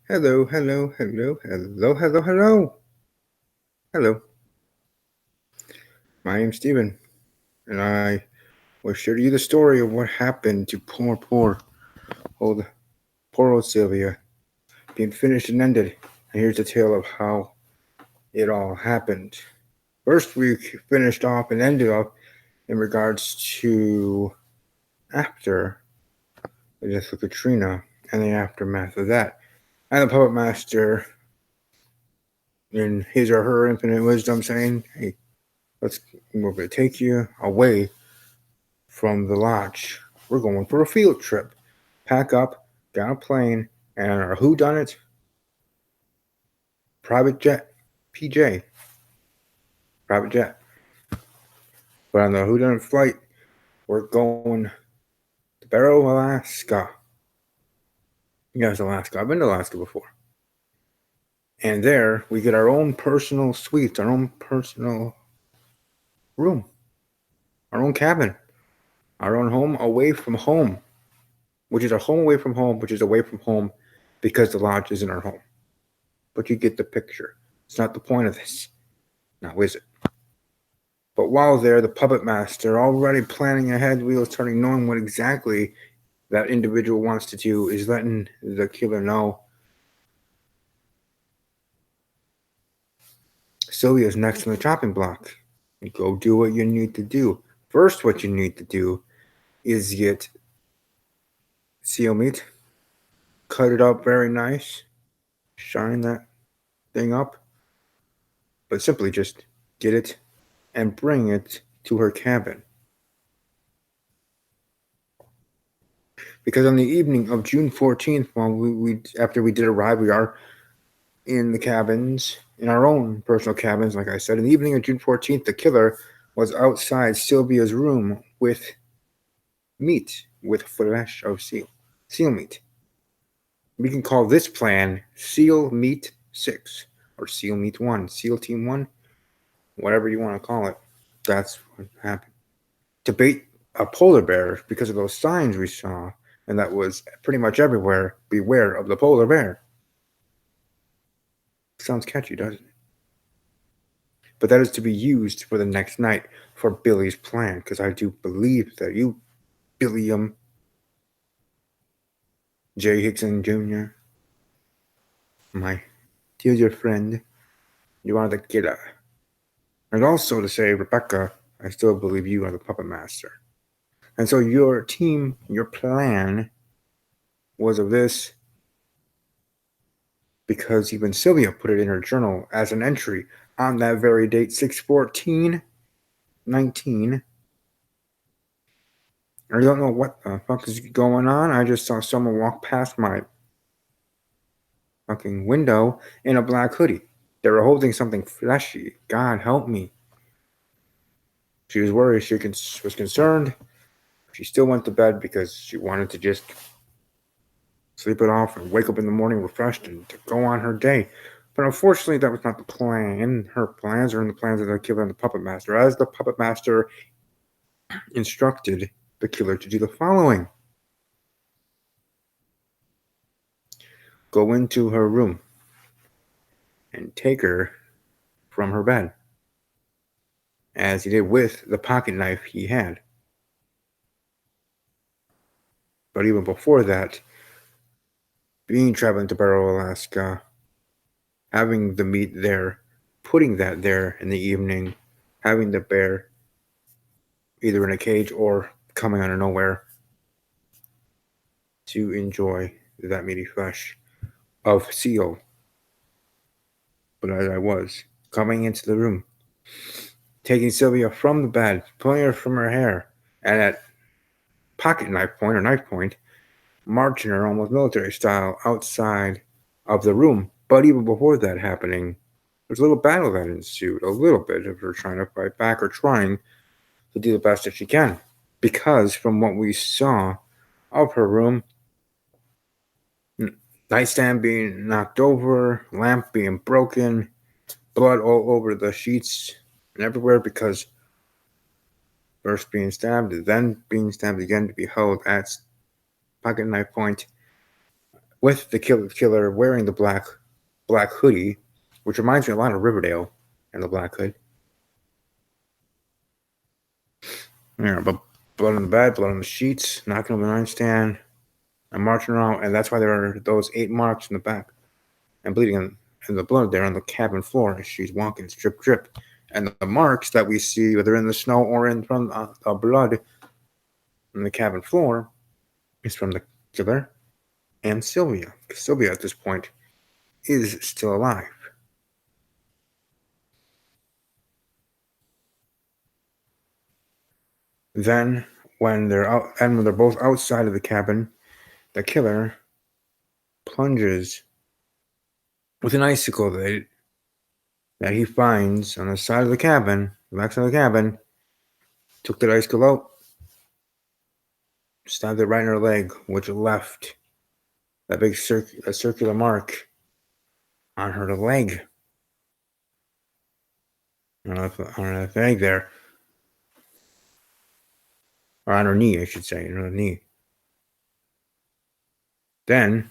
Hello, hello, hello, hello, hello, hello. Hello, my name's Steven, and I will share to you the story of what happened to old, poor old Sylvia, being finished and ended. And here's the tale of how it all happened. First, we finished off and ended up in regards to after the death of Katrina and the aftermath of that. And the puppet master, in his or her infinite wisdom, saying, "Hey, we're going to take you away from the lodge. We're going for a field trip. Pack up, get on a plane, and our Whodunnit private jet, PJ, private jet. But on the Whodunnit flight, we're going to Barrow, Alaska. Yes, Alaska. I've been to Alaska before. And there, we get our own personal suite, our own personal room, our own cabin, our own home away from home, which is our home away from home, which is away from home because the lodge isn't our home. But you get the picture. It's not the point of this. Now, is it? But while there, the puppet master, already planning ahead, wheels turning, knowing what exactly that individual wants to do, is letting the killer know Sylvia's next on the chopping block. Go do what you need to do. First, what you need to do is get seal meat, cut it up very nice, shine that thing up, but simply just get it and bring it to her cabin. Because on the evening of June 14th, while we after we did arrive, we are in the cabins, in our own personal cabins, like I said. In the evening of June 14th, the killer was outside Sylvia's room with meat, with flesh of seal meat. We can call this plan Seal Meat 6 or Seal Meat 1, Seal Team 1, whatever you want to call it. That's what happened. To bait a polar bear because of those signs we saw, and that was pretty much everywhere, beware of the polar bear. Sounds catchy, doesn't it? But that is to be used for the next night for Billy's plan, because I do believe that you, Billiam J. Hickson Jr., my dear friend, you are the killer. And also to say, Rebecca, I still believe you are the puppet master. And so your team, your plan was of this because even Sylvia put it in her journal as an entry on that very date, 6/14/19. I don't know what the fuck is going on. I just saw someone walk past my fucking window in a black hoodie. They were holding something fleshy. God help me. She was worried. She was concerned. She still went to bed because she wanted to just sleep it off and wake up in the morning refreshed and to go on her day. But unfortunately, that was not the plan. Her plans are in the plans of the killer and the puppet master, as the puppet master instructed the killer to do the following: go into her room and take her from her bed, as he did with the pocket knife he had. But even before that, being traveling to Barrow, Alaska, having the meat there, putting that there in the evening, having the bear either in a cage or coming out of nowhere to enjoy that meaty flesh of seal. But as I was coming into the room, taking Sylvia from the bed, pulling her from her hair, and at pocket knife point or knife point, marching her almost military style outside of the room. But even before that happening, there's a little battle that ensued, a little bit of her trying to fight back or trying to do the best that she can. Because from what we saw of her room, nightstand being knocked over, lamp being broken, blood all over the sheets and everywhere because first being stabbed, then being stabbed again to be held at pocket knife point. with the killer wearing the black hoodie, which reminds me a lot of Riverdale and the Black Hood. Yeah, but blood on the bed, blood on the sheets, knocking over the nightstand, and marching around, and that's why there are those 8 marks in the back, and bleeding in the blood there on the cabin floor as she's walking. It's drip, drip, and the marks that we see, whether in the snow or in from the blood on the cabin floor, is from the killer and Sylvia. Sylvia at this point is still alive. Then, when they're out, and when they're both outside of the cabin, the killer plunges with an icicle that he finds on the side of the cabin, the back side of the cabin, took the icicle out, stabbed it right in her leg, which left that big circular mark on her leg. On her leg there. Or on her knee, I should say, on her knee. Then,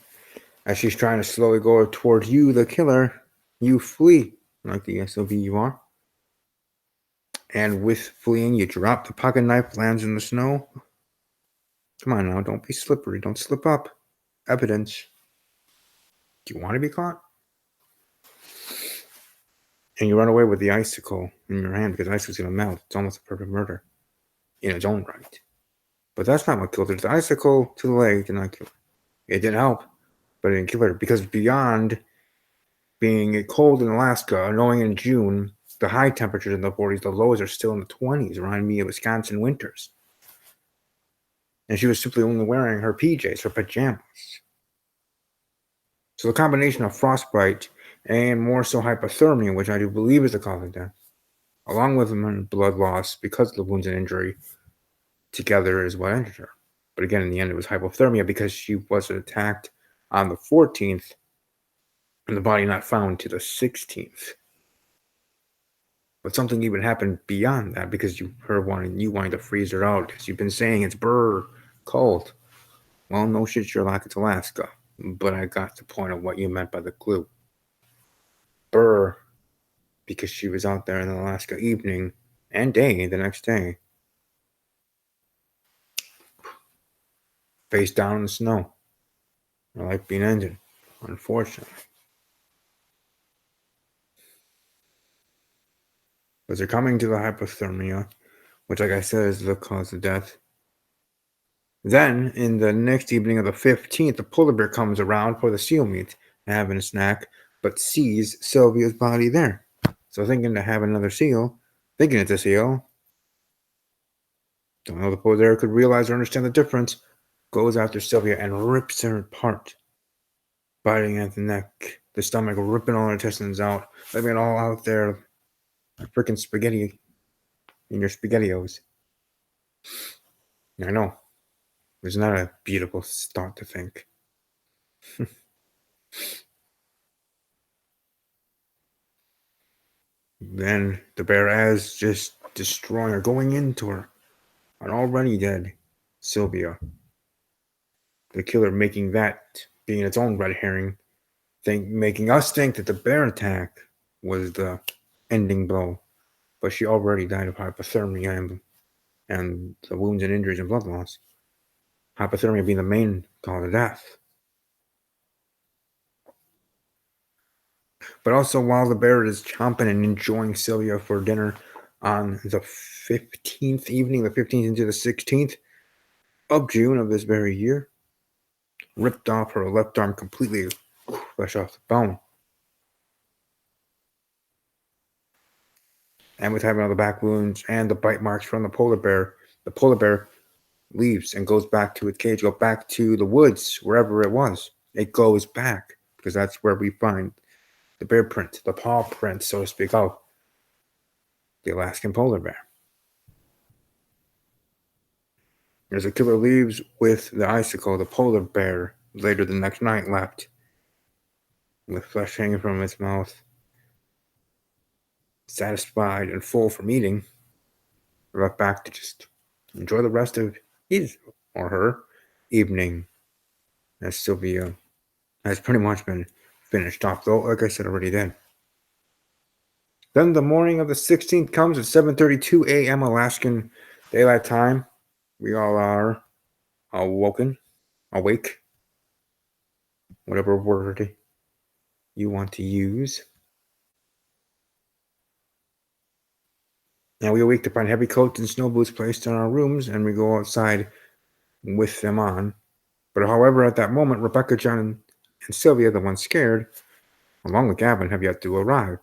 as she's trying to slowly go towards you, the killer, you flee, like the SOB you are. And with fleeing, you drop the pocket knife, lands in the snow. Come on now, don't be slippery, don't slip up. Evidence. Do you want to be caught? And you run away with the icicle in your hand because the icicle's gonna melt. It's almost a perfect murder in its own right. But that's not what killed her. The icicle to the leg did not kill her. It did help, but it didn't kill her because beyond being cold in Alaska, knowing in June, the high temperatures in the 40s, the lows are still in the 20s, remind me of Wisconsin winters. And she was simply only wearing her PJs, her pajamas. So the combination of frostbite and more so hypothermia, which I do believe is the cause of death, along with blood loss because of the wounds and injury, together is what injured her. But again, in the end, it was hypothermia because she was attacked on the 14th and the body not found to the 16th. But something even happened beyond that because you wanting to freeze her out because you've been saying it's cold. Well, no shit, Sherlock, it's Alaska. But I got the point of what you meant by the clue. Because she was out there in the Alaska evening and day the next day. Face down in the snow. Her life being ended, unfortunately. But they're coming to the hypothermia, which, like I said, is the cause of death. Then, in the next evening of the 15th, the polar bear comes around for the seal meat, having a snack, but sees Sylvia's body there. So thinking to have another seal, thinking it's a seal, don't know the polar bear could realize or understand the difference, goes after Sylvia and rips her apart, biting at the neck, the stomach, ripping all her intestines out, leaving it all out there, freaking spaghetti in your SpaghettiOs. I know. It's not a beautiful thought to think. Then the bear as just destroying her, going into her, an already dead Sylvia. The killer making that being its own red herring, making us think that the bear attack was the ending blow, but she already died of hypothermia and the wounds and injuries and blood loss. Hypothermia being the main cause of death. But also, while the bear is chomping and enjoying Sylvia for dinner on the 15th evening, the 15th into the 16th of June of this very year, ripped off her left arm completely, flesh off the bone. And with having all the back wounds and the bite marks from the polar bear leaves and goes back to its cage, go back to the woods, wherever it was. It goes back because that's where we find the bear print, the paw print, so to speak, of the Alaskan polar bear. As the killer leaves with the icicle, the polar bear later the next night left with flesh hanging from its mouth, satisfied and full from eating, left back to just enjoy the rest of his or her evening as Sylvia has pretty much been finished off, though, like I said already then. Then the morning of the 16th comes at 7:32 a.m. Alaskan Daylight Time. We all are awake, whatever word you want to use. Now we awake to find heavy coats and snow boots placed in our rooms, and we go outside with them on. But however, at that moment, Rebecca, John, and Sylvia, the ones scared, along with Gavin, have yet to arrive.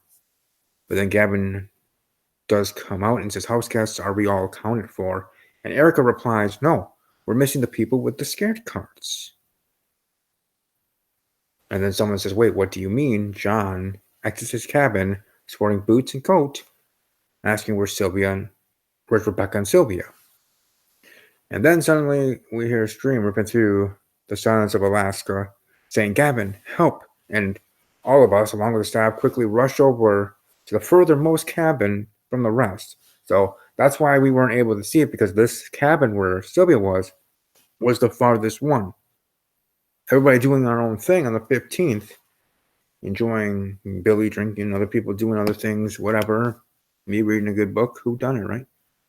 But then Gavin does come out and says, "House guests, are we all accounted for?" And Erica replies, "No, we're missing the people with the scared cards." And then someone says, "Wait, what do you mean?" John exits his cabin, sporting boots and coat, asking where's Rebecca and Sylvia. And then suddenly we hear a stream ripping through the silence of Alaska, saying, "Gavin, help!" And all of us, along with the staff, quickly rush over to the furthermost cabin from the rest. So that's why we weren't able to see it, because this cabin where Sylvia was the farthest one. Everybody doing their own thing on the 15th, enjoying Billy drinking, other people doing other things, whatever. Me reading a good book. Whodunnit, right?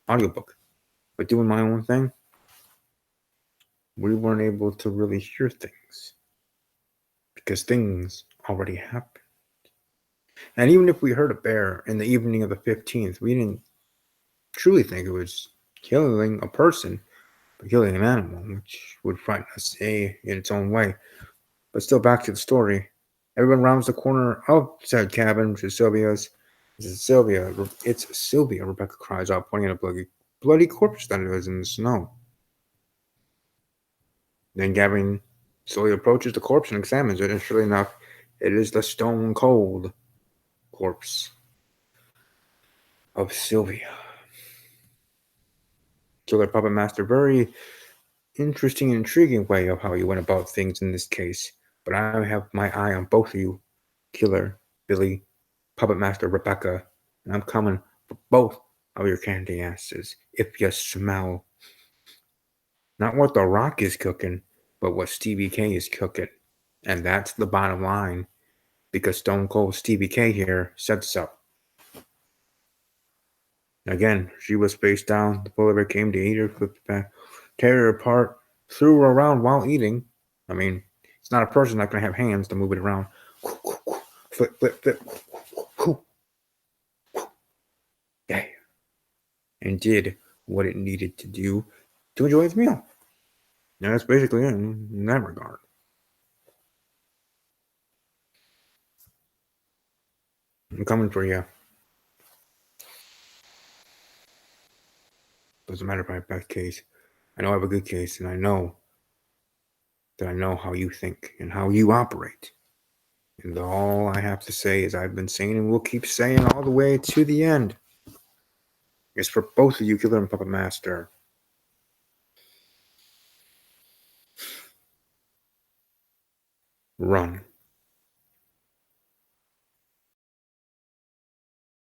Audiobook. But doing my own thing, we weren't able to really hear things because things already happened. And even if we heard a bear in the evening of the 15th, we didn't truly think it was killing a person, but killing an animal, which would frighten us in its own way. But still, back to the story. Everyone rounds the corner of said cabin, which is Sylvia's. It's Sylvia, Rebecca cries out, pointing at a bloody corpse that is in the snow. Then Gavin slowly approaches the corpse and examines it, and surely enough, it is the stone cold corpse of Sylvia. Killer Puppet Master, very interesting and intriguing way of how you went about things in this case. But I have my eye on both of you, Killer Billy, Puppet Master Rebecca, and I'm coming for both of your candy asses if you smell not what The Rock is cooking, but what Stevie K is cooking. And that's the bottom line, because Stone Cold Stevie K here said so. Again, she was face down. The polar bear came to eat her, flipped back, tear her apart, threw her around while eating. I mean, it's not a person not going to have hands to move it around. Flip, flip, flip. Yeah. And did what it needed to do to enjoy its meal. And that's basically it in that regard. I'm coming for you. Doesn't matter if I have a bad case. I know I have a good case, and I know that I know how you think and how you operate. And all I have to say is I've been saying and will keep saying all the way to the end. It's for both of you, Killer and Puppet Master. Run.